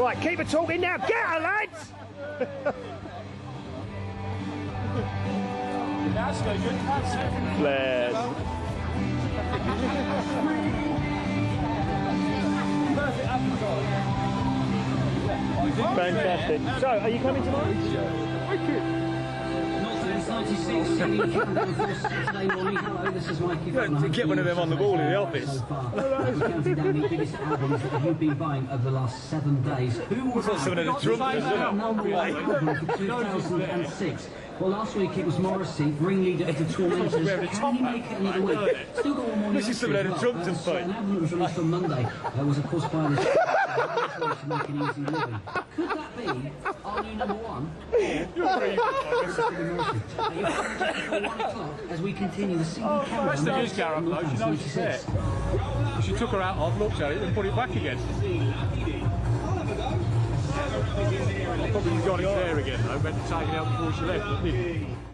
Right, keep it talking now. Get her, lads! Flares. Fantastic. So, are you coming tomorrow? To get one of them on the wall in the office. Counting down the biggest albums that you've been buying over the last 7 days. Who will have Some of the trumpets number one album for 2006? Well, last week it was Morrissey, ringleader of the Tormentors. Can he make it another week? Still got one more. This is some of the Trumpton fight. An album that was released on Monday was, of course, by the to make an easy living. Could that be our new number one? As we continue the single camera. That's the news Gareth though, she knows she's there. She took her out off, looked at it and put it back again. Probably got it there again though, meant to take it out before she left, didn't it?